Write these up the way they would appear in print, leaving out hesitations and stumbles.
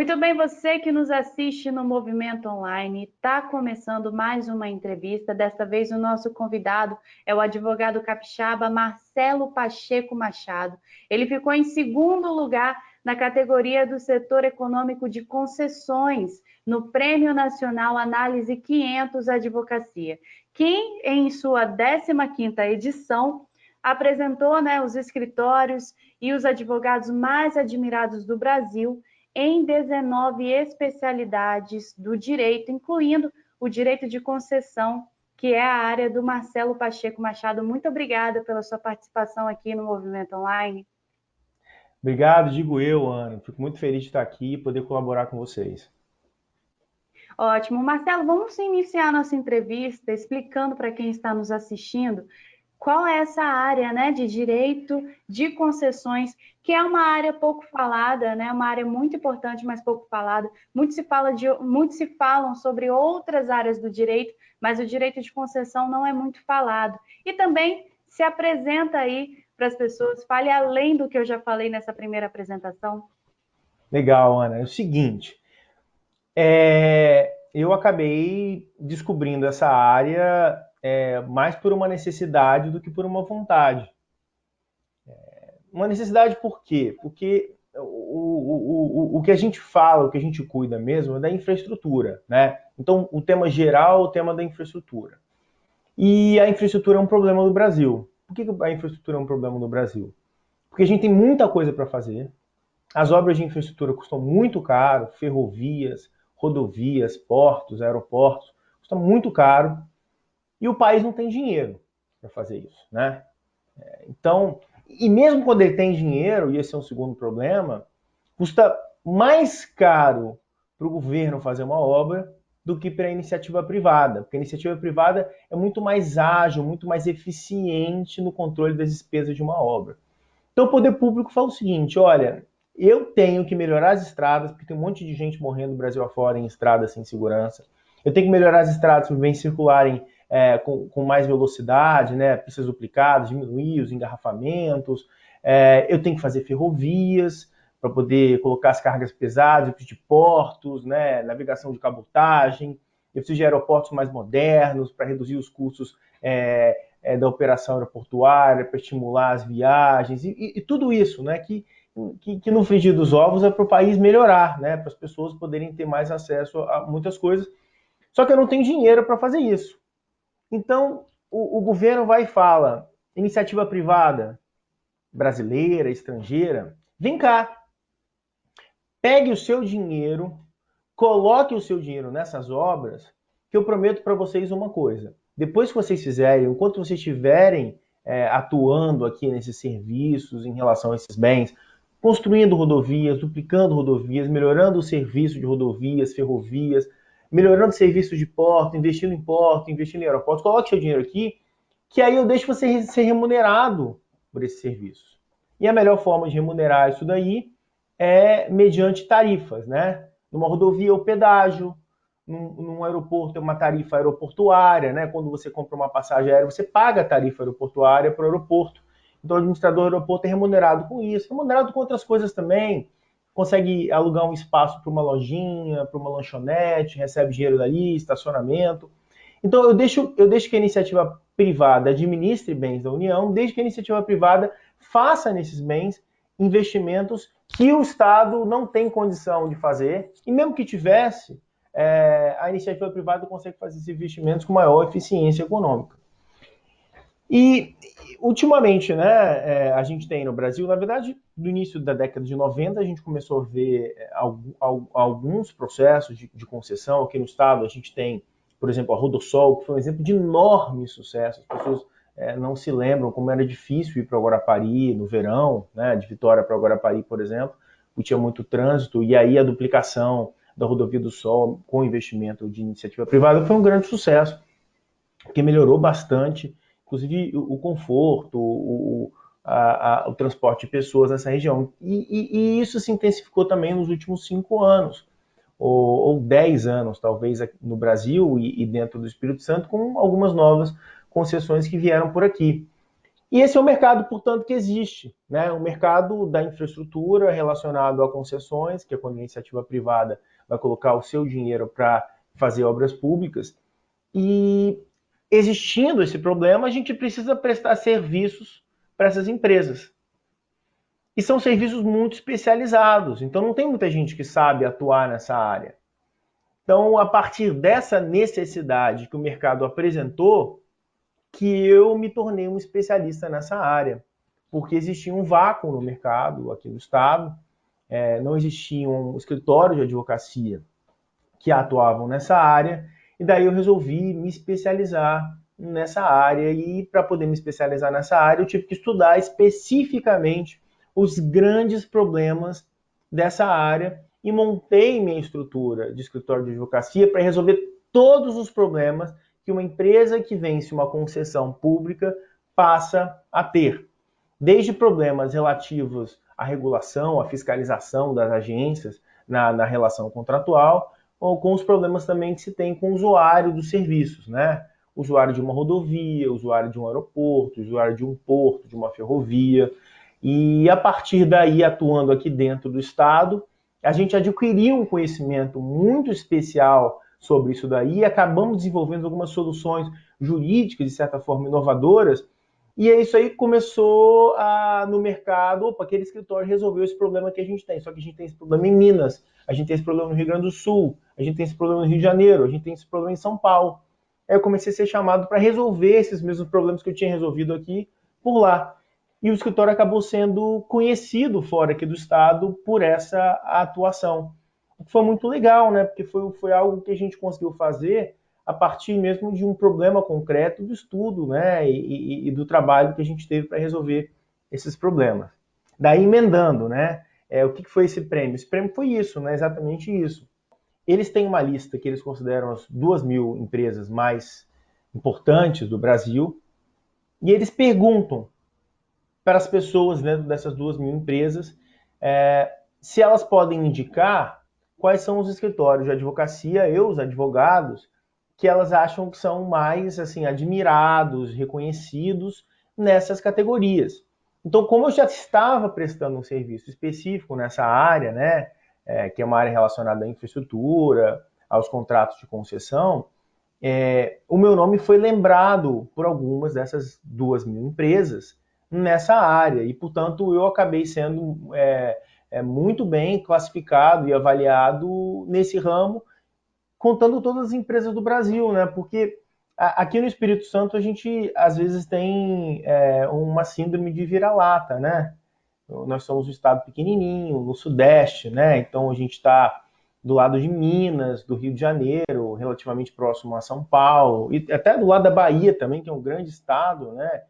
Muito bem, você que nos assiste no Movimento Online, está começando mais uma entrevista. Desta vez, o nosso convidado é o advogado capixaba Marcelo Pacheco Machado. Ele ficou em segundo lugar na categoria do setor econômico de concessões, no Prêmio Nacional Análise 500 Advocacia, que em sua 15ª edição apresentou, os escritórios e os advogados mais admirados do Brasil em 19 especialidades do direito, incluindo o direito de concessão, que é a área do Marcelo Pacheco Machado. Muito obrigada pela sua participação aqui no Movimento Online. Obrigado, digo eu, Ana. Fico muito feliz de estar aqui e poder colaborar com vocês. Ótimo. Marcelo, vamos iniciar nossa entrevista explicando para quem está nos assistindo qual é essa área, de direito de concessões, que é uma área pouco falada, uma área muito importante, mas pouco falada. Muito se falam sobre outras áreas do direito, mas o direito de concessão não é muito falado. E também se apresenta aí para as pessoas, fale além do que eu já falei nessa primeira apresentação. Legal, Ana. É o seguinte, eu acabei descobrindo essa área mais por uma necessidade do que por uma vontade. Uma necessidade por quê? Porque o que a gente fala, o que a gente cuida mesmo é da infraestrutura, né? Então, o tema geral é o tema da infraestrutura. E a infraestrutura é um problema do Brasil. Por que a infraestrutura é um problema no Brasil? Porque a gente tem muita coisa para fazer. As obras de infraestrutura custam muito caro, ferrovias, rodovias, portos, aeroportos, custa muito caro. E o país não tem dinheiro para fazer isso, né? Então, e mesmo quando ele tem dinheiro, e esse é um segundo problema, custa mais caro para o governo fazer uma obra do que para a iniciativa privada, porque a iniciativa privada é muito mais ágil, muito mais eficiente no controle das despesas de uma obra. Então o poder público fala o seguinte, olha, eu tenho que melhorar as estradas, porque tem um monte de gente morrendo no Brasil afora em estradas sem segurança. Eu tenho que melhorar as estradas para os bens circularem com mais velocidade, né, pistas duplicadas, diminuir os engarrafamentos. Eu tenho que fazer ferrovias para poder colocar as cargas pesadas, eu preciso de portos, né, navegação de cabotagem. Eu preciso de aeroportos mais modernos para reduzir os custos da operação aeroportuária, para estimular as viagens e tudo isso, né, que no frigir dos ovos é para o país melhorar, né, para as pessoas poderem ter mais acesso a muitas coisas. Só que eu não tenho dinheiro para fazer isso. Então, o governo vai e fala, iniciativa privada, brasileira, estrangeira, vem cá, pegue o seu dinheiro, coloque o seu dinheiro nessas obras, que eu prometo para vocês uma coisa. Depois que vocês fizerem, enquanto vocês estiverem atuando aqui nesses serviços em relação a esses bens, construindo rodovias, duplicando rodovias, melhorando o serviço de rodovias, ferrovias, melhorando o serviço de porto, investindo em aeroportos, coloque seu dinheiro aqui, que aí eu deixo você ser remunerado por esse serviço. E a melhor forma de remunerar isso daí é mediante tarifas, né? Numa rodovia, o pedágio, num aeroporto é uma tarifa aeroportuária, né? Quando você compra uma passagem aérea, você paga a tarifa aeroportuária para o aeroporto. Então, o administrador do aeroporto é remunerado com isso, remunerado com outras coisas também. Consegue alugar um espaço para uma lojinha, para uma lanchonete, recebe dinheiro dali, estacionamento. Então, eu deixo que a iniciativa privada administre bens da União, desde que a iniciativa privada faça nesses bens investimentos que o Estado não tem condição de fazer, e mesmo que tivesse, a iniciativa privada consegue fazer esses investimentos com maior eficiência econômica. E, ultimamente, né, a gente tem no Brasil, na verdade, no início da década de 90, a gente começou a ver alguns processos de concessão. Aqui no Estado, a gente tem, por exemplo, a Rodossol, que foi um exemplo de enorme sucesso. As pessoas não se lembram como era difícil ir para Guarapari no verão, né, de Vitória para Guarapari, por exemplo, porque tinha muito trânsito, e aí a duplicação da Rodovia do Sol com investimento de iniciativa privada foi um grande sucesso, que melhorou bastante, inclusive o conforto, o transporte de pessoas nessa região. E isso se intensificou também nos últimos 5 anos, ou 10 anos, talvez, no Brasil e dentro do Espírito Santo, com algumas novas concessões que vieram por aqui. E esse é o mercado, portanto, que existe, né? O mercado da infraestrutura relacionado a concessões, que é quando a iniciativa privada vai colocar o seu dinheiro para fazer obras públicas. E existindo esse problema, a gente precisa prestar serviços para essas empresas. E são serviços muito especializados, então não tem muita gente que sabe atuar nessa área. Então, a partir dessa necessidade que o mercado apresentou, que eu me tornei um especialista nessa área, porque existia um vácuo no mercado aqui no estado, não existia um escritório de advocacia que atuavam nessa área, e daí eu resolvi me especializar nessa área, e para poder me especializar nessa área eu tive que estudar especificamente os grandes problemas dessa área e montei minha estrutura de escritório de advocacia para resolver todos os problemas que uma empresa que vence uma concessão pública passa a ter. Desde problemas relativos à regulação, à fiscalização das agências na relação contratual, ou com os problemas também que se tem com o usuário dos serviços, né? Usuário de uma rodovia, usuário de um aeroporto, usuário de um porto, de uma ferrovia. E a partir daí, atuando aqui dentro do Estado, a gente adquiriu um conhecimento muito especial sobre isso daí e acabamos desenvolvendo algumas soluções jurídicas, de certa forma, inovadoras. E é isso aí que começou no mercado, aquele escritório resolveu esse problema que a gente tem, só que a gente tem esse problema em Minas, a gente tem esse problema no Rio Grande do Sul, a gente tem esse problema no Rio de Janeiro, a gente tem esse problema em São Paulo. Aí eu comecei a ser chamado para resolver esses mesmos problemas que eu tinha resolvido aqui por lá. E o escritório acabou sendo conhecido fora aqui do estado por essa atuação. O que foi muito legal, né? Porque foi algo que a gente conseguiu fazer a partir mesmo de um problema concreto do estudo, né? E do trabalho que a gente teve para resolver esses problemas. Daí, emendando, né? O que foi esse prêmio? Esse prêmio foi isso, né? Exatamente isso. Eles têm uma lista que eles consideram as 2.000 empresas mais importantes do Brasil, e eles perguntam para as pessoas dentro dessas 2.000 empresas se elas podem indicar quais são os escritórios de advocacia e os advogados que elas acham que são mais assim admirados, reconhecidos nessas categorias. Então, como eu já estava prestando um serviço específico nessa área, né, que é uma área relacionada à infraestrutura, aos contratos de concessão, o meu nome foi lembrado por algumas dessas 2.000 empresas nessa área, e, portanto, eu acabei sendo muito bem classificado e avaliado nesse ramo, contando todas as empresas do Brasil, né? Porque aqui no Espírito Santo a gente, às vezes, tem uma síndrome de vira-lata, né? Nós somos um estado pequenininho, no Sudeste, né? Então a gente está do lado de Minas, do Rio de Janeiro, relativamente próximo a São Paulo, e até do lado da Bahia também, que é um grande estado, né?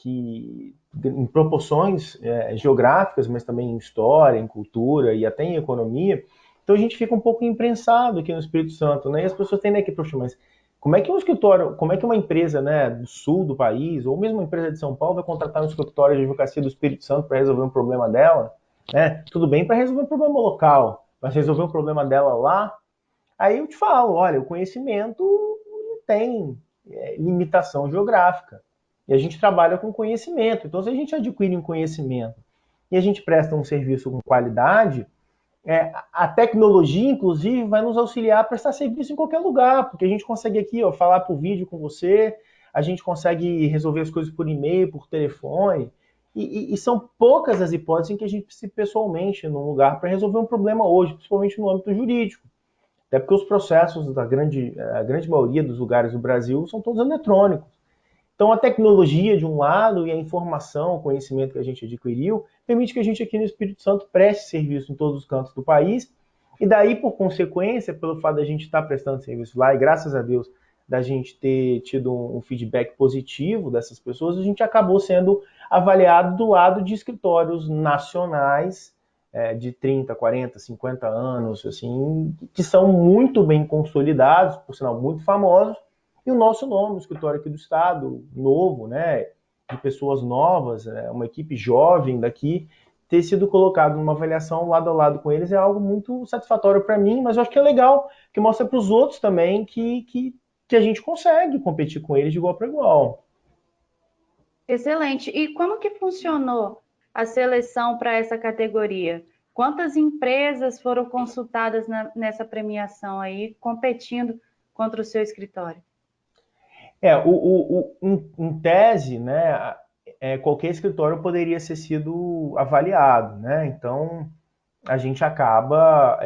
Que em proporções geográficas, mas também em história, em cultura e até em economia. Então a gente fica um pouco imprensado aqui no Espírito Santo, né? E as pessoas tendem aqui, poxa, mas como é que um escritório, como é que uma empresa, né, do sul do país, ou mesmo uma empresa de São Paulo, vai contratar um escritório de advocacia do Espírito Santo para resolver um problema dela? Né? Tudo bem para resolver um problema local, mas resolver um problema dela lá, aí eu te falo, olha, o conhecimento não tem limitação geográfica. E a gente trabalha com conhecimento. Então, se a gente adquire um conhecimento e a gente presta um serviço com qualidade, a tecnologia, inclusive, vai nos auxiliar a prestar serviço em qualquer lugar, porque a gente consegue aqui falar por vídeo com você, a gente consegue resolver as coisas por e-mail, por telefone, e são poucas as hipóteses em que a gente precisa ir pessoalmente num lugar para resolver um problema hoje, principalmente no âmbito jurídico. Até porque os processos a grande maioria dos lugares do Brasil são todos eletrônicos. Então, a tecnologia, de um lado, e a informação, o conhecimento que a gente adquiriu, permite que a gente aqui no Espírito Santo preste serviço em todos os cantos do país. E daí, por consequência, pelo fato da gente estar prestando serviço lá, e graças a Deus, da gente ter tido um feedback positivo dessas pessoas, a gente acabou sendo avaliado do lado de escritórios nacionais, de 30, 40, 50 anos, assim, que são muito bem consolidados, por sinal, muito famosos. E o nosso nome, o escritório aqui do estado, novo, né, de pessoas novas, uma equipe jovem daqui, ter sido colocado numa avaliação lado a lado com eles é algo muito satisfatório para mim, mas eu acho que é legal, que mostra para os outros também que a gente consegue competir com eles de igual para igual. Excelente. E como que funcionou a seleção para essa categoria? Quantas empresas foram consultadas nessa premiação aí, competindo contra o seu escritório? Em tese, né, qualquer escritório poderia ser sido avaliado, né? Então, a gente acaba,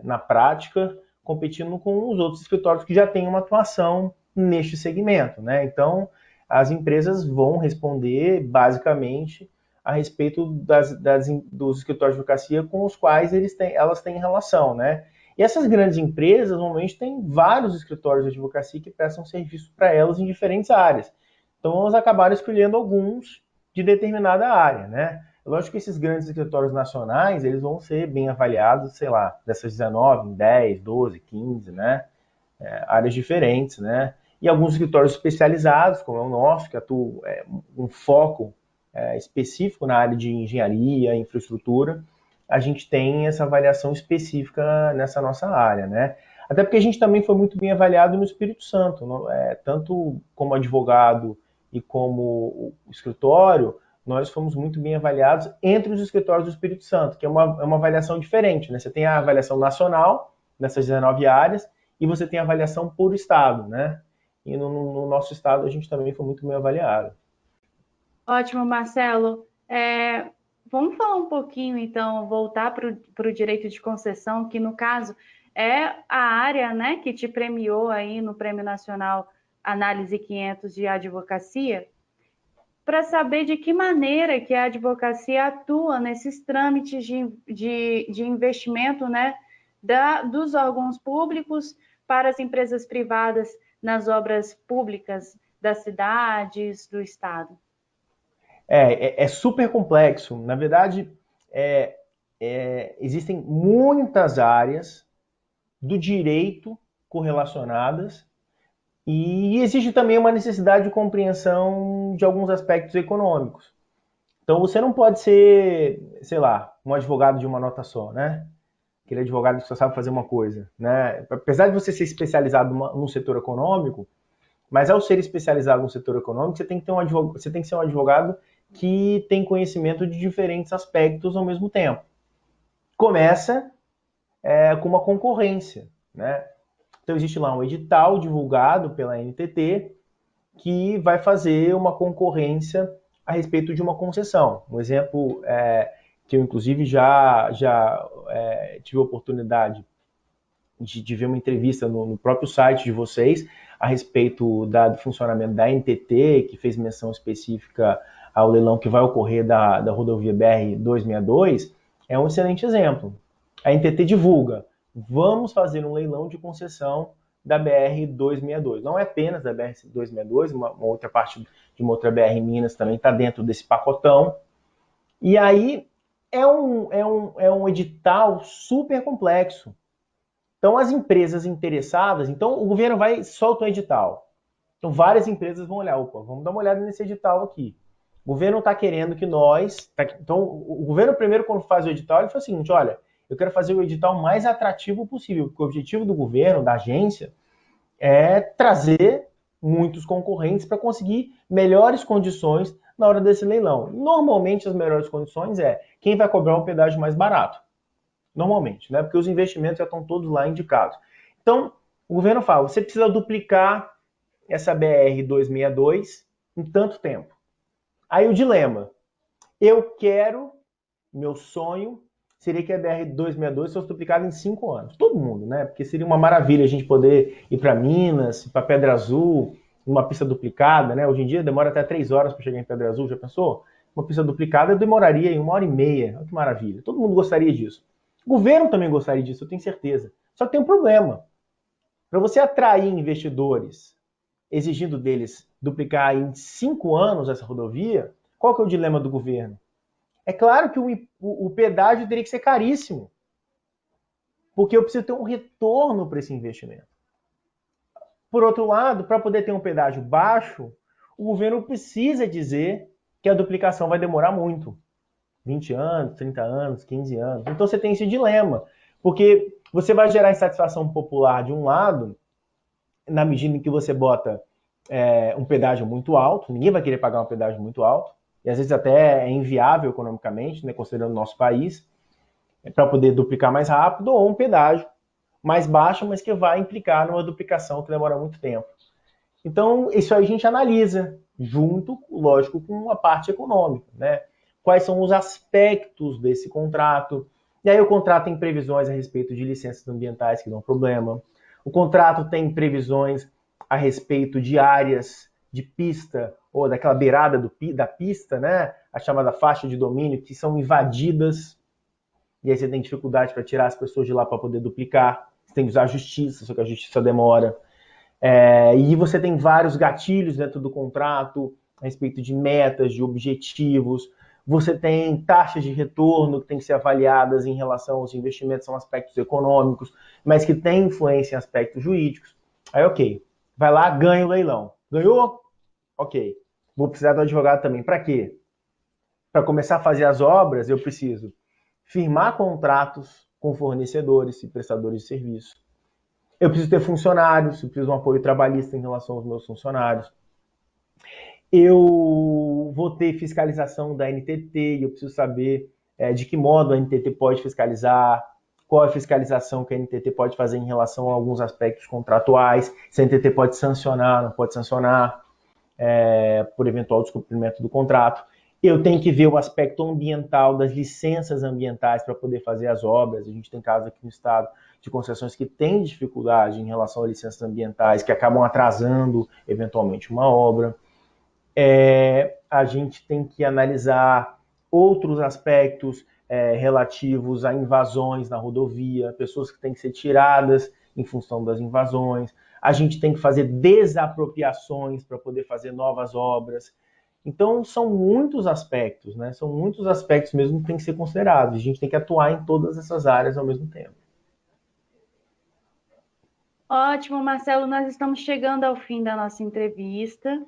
na prática, competindo com os outros escritórios que já têm uma atuação neste segmento, né? Então, as empresas vão responder, basicamente, a respeito dos escritórios de advocacia com os quais elas têm relação, né? E essas grandes empresas, normalmente, têm vários escritórios de advocacia que prestam serviço para elas em diferentes áreas. Então, elas acabaram escolhendo alguns de determinada área, né? Lógico que esses grandes escritórios nacionais, eles vão ser bem avaliados, sei lá, dessas 19, em 10, 12, 15, né? Áreas diferentes, né? E alguns escritórios especializados, como é o nosso, que atua um foco específico na área de engenharia, infraestrutura, a gente tem essa avaliação específica nessa nossa área, né? Até porque a gente também foi muito bem avaliado no Espírito Santo, tanto como advogado e como o escritório, nós fomos muito bem avaliados entre os escritórios do Espírito Santo, que é uma avaliação diferente, né? Você tem a avaliação nacional, nessas 19 áreas, e você tem a avaliação por estado, né? E no nosso estado a gente também foi muito bem avaliado. Ótimo, Marcelo. Vamos falar um pouquinho, então, voltar para o direito de concessão, que no caso é a área, né, que te premiou aí no Prêmio Nacional Análise 500 de Advocacia, para saber de que maneira que a advocacia atua nesses trâmites de investimento, né, dos órgãos públicos para as empresas privadas nas obras públicas das cidades, do estado. É super complexo. Na verdade, existem muitas áreas do direito correlacionadas e existe também uma necessidade de compreensão de alguns aspectos econômicos. Então você não pode ser, sei lá, um advogado de uma nota só, né? Aquele advogado que só sabe fazer uma coisa, né? Apesar de você ser especializado no setor econômico, mas ao ser especializado no setor econômico, você tem que ser um advogado que tem conhecimento de diferentes aspectos ao mesmo tempo. Começa com uma concorrência, né? Então existe lá um edital divulgado pela NTT que vai fazer uma concorrência a respeito de uma concessão. Um exemplo que eu inclusive já tive a oportunidade de ver uma entrevista no próprio site de vocês a respeito do funcionamento da NTT, que fez menção específica ao leilão que vai ocorrer da rodovia BR-262, é um excelente exemplo. A NTT divulga, vamos fazer um leilão de concessão da BR-262. Não é apenas da BR-262, uma outra parte de uma outra BR em Minas também está dentro desse pacotão. E aí é um edital super complexo. Então, as empresas interessadas, então o governo vai solta um edital. Então, várias empresas vão olhar, opa, vamos dar uma olhada nesse edital aqui. O governo está querendo que nós. Então, o governo, primeiro, quando faz o edital, ele fala o seguinte: olha, eu quero fazer o edital mais atrativo possível, porque o objetivo do governo, da agência, é trazer muitos concorrentes para conseguir melhores condições na hora desse leilão. Normalmente, as melhores condições é quem vai cobrar o pedágio mais barato. Normalmente, né? Porque os investimentos já estão todos lá indicados. Então, o governo fala, você precisa duplicar essa BR-262 em tanto tempo. Aí o dilema, meu sonho seria que a BR-262 fosse duplicada em 5 anos. Todo mundo, né? Porque seria uma maravilha a gente poder ir para Minas, para Pedra Azul, uma pista duplicada, né? Hoje em dia demora até 3 horas para chegar em Pedra Azul, já pensou? Uma pista duplicada demoraria em 1 hora e meia. Olha que maravilha. Todo mundo gostaria disso. O governo também gostaria disso, eu tenho certeza. Só que tem um problema. Para você atrair investidores, exigindo deles duplicar em 5 anos essa rodovia, qual que é o dilema do governo? É claro que o pedágio teria que ser caríssimo, porque eu preciso ter um retorno para esse investimento. Por outro lado, para poder ter um pedágio baixo, o governo precisa dizer que a duplicação vai demorar muito. 20 anos, 30 anos, 15 anos. Então você tem esse dilema, porque você vai gerar insatisfação popular de um lado, na medida em que você bota um pedágio muito alto, ninguém vai querer pagar um pedágio muito alto, e às vezes até é inviável economicamente, né, considerando o nosso país, para poder duplicar mais rápido, ou um pedágio mais baixo, mas que vai implicar numa duplicação que demora muito tempo. Então, isso aí a gente analisa, junto, lógico, com a parte econômica, né? Quais são os aspectos desse contrato. E aí o contrato tem previsões a respeito de licenças ambientais que dão problema. O contrato tem previsões a respeito de áreas de pista, ou daquela beirada da pista, né? A chamada faixa de domínio, que são invadidas. E aí você tem dificuldade para tirar as pessoas de lá para poder duplicar. Você tem que usar a justiça, só que a justiça demora. E você tem vários gatilhos dentro do contrato a respeito de metas, de objetivos. Você tem taxas de retorno que têm que ser avaliadas em relação aos investimentos, são aspectos econômicos, mas que têm influência em aspectos jurídicos. Aí, ok, vai lá, ganha o leilão. Ganhou? Ok. Vou precisar do advogado também. Para quê? Para começar a fazer as obras, eu preciso firmar contratos com fornecedores e prestadores de serviço. Eu preciso ter funcionários, eu preciso de um apoio trabalhista em relação aos meus funcionários. Eu vou ter fiscalização da NTT, eu preciso saber de que modo a NTT pode fiscalizar, qual é a fiscalização que a NTT pode fazer em relação a alguns aspectos contratuais, se a NTT pode sancionar, não pode sancionar, por eventual descumprimento do contrato. Eu tenho que ver o aspecto ambiental das licenças ambientais para poder fazer as obras. A gente tem casos aqui no estado de concessões que têm dificuldade em relação a licenças ambientais, que acabam atrasando eventualmente uma obra. A gente tem que analisar outros aspectos relativos a invasões na rodovia, pessoas que têm que ser tiradas em função das invasões. A gente tem que fazer desapropriações para poder fazer novas obras. Então, são muitos aspectos, né? São muitos aspectos mesmo que têm que ser considerados. A gente tem que atuar em todas essas áreas ao mesmo tempo. Ótimo, Marcelo, nós estamos chegando ao fim da nossa entrevista.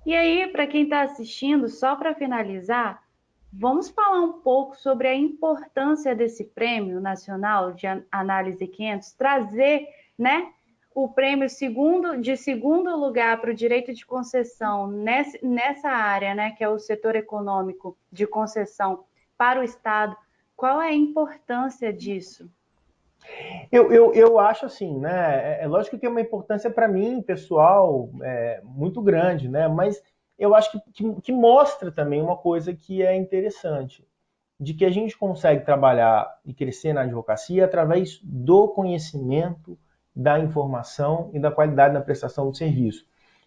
E aí, para quem está assistindo, só para finalizar, vamos falar um pouco sobre a importância desse Prêmio Nacional de Análise 500, trazer, né, o prêmio de segundo lugar para o direito de concessão nessa área, né, que é o setor econômico de concessão para o Estado. Qual é a importância disso? Eu acho assim, né? É lógico que é uma importância para mim, pessoal, muito grande, né? Mas eu acho que mostra também uma coisa que é interessante, de que a gente consegue trabalhar e crescer na advocacia através do conhecimento, da informação e da qualidade na prestação do serviço.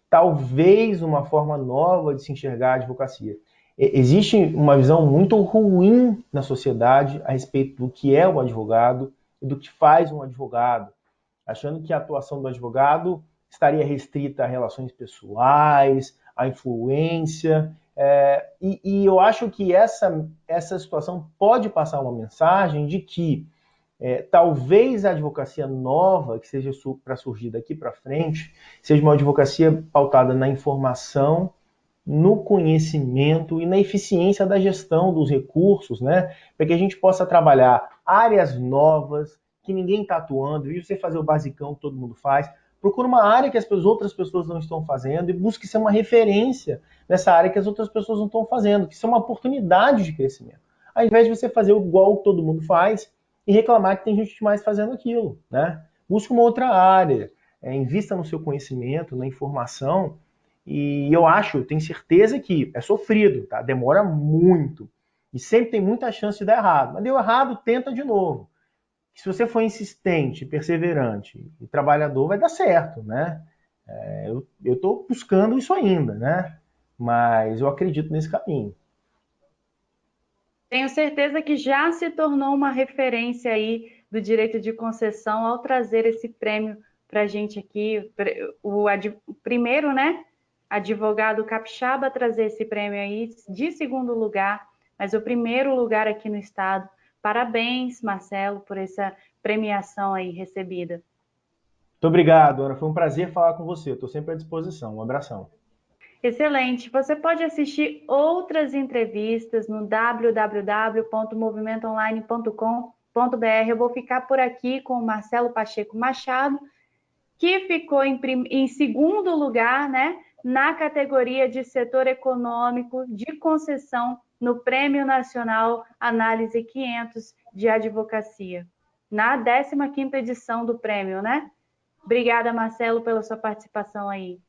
Talvez uma forma nova de se enxergar a advocacia. Existe uma visão muito ruim na sociedade a respeito do que é o advogado e do que faz um advogado, achando que a atuação do advogado estaria restrita a relações pessoais, a influência. E eu acho que essa situação pode passar uma mensagem de que talvez a advocacia nova, que seja para surgir daqui para frente, seja uma advocacia pautada na informação, no conhecimento e na eficiência da gestão dos recursos, né? Para que a gente possa trabalhar áreas novas que ninguém está atuando, e você fazer o basicão que todo mundo faz. Procura uma área que as outras pessoas não estão fazendo e busque ser uma referência nessa área que as outras pessoas não estão fazendo, que isso é uma oportunidade de crescimento. Ao invés de você fazer igual que todo mundo faz e reclamar que tem gente demais fazendo aquilo, né? Busque uma outra área, invista no seu conhecimento, na informação. E eu tenho certeza que é sofrido, tá? Demora muito. E sempre tem muita chance de dar errado. Mas deu errado, tenta de novo. Se você for insistente, perseverante e trabalhador, vai dar certo, né? Eu estou buscando isso ainda, né? Mas eu acredito nesse caminho. Tenho certeza que já se tornou uma referência aí do direito de concessão ao trazer esse prêmio para a gente aqui, o primeiro, né, advogado capixaba a trazer esse prêmio aí de segundo lugar, mas o primeiro lugar aqui no estado. Parabéns, Marcelo, por essa premiação aí recebida. Muito obrigado, Ana. Foi um prazer falar com você. Estou sempre à disposição. Um abração. Excelente. Você pode assistir outras entrevistas no www.movimentoonline.com.br. Eu vou ficar por aqui com o Marcelo Pacheco Machado, que ficou em segundo lugar, né, na categoria de setor econômico de concessão no Prêmio Nacional Análise 500 de Advocacia, na 15ª edição do prêmio, né? Obrigada, Marcelo, pela sua participação aí.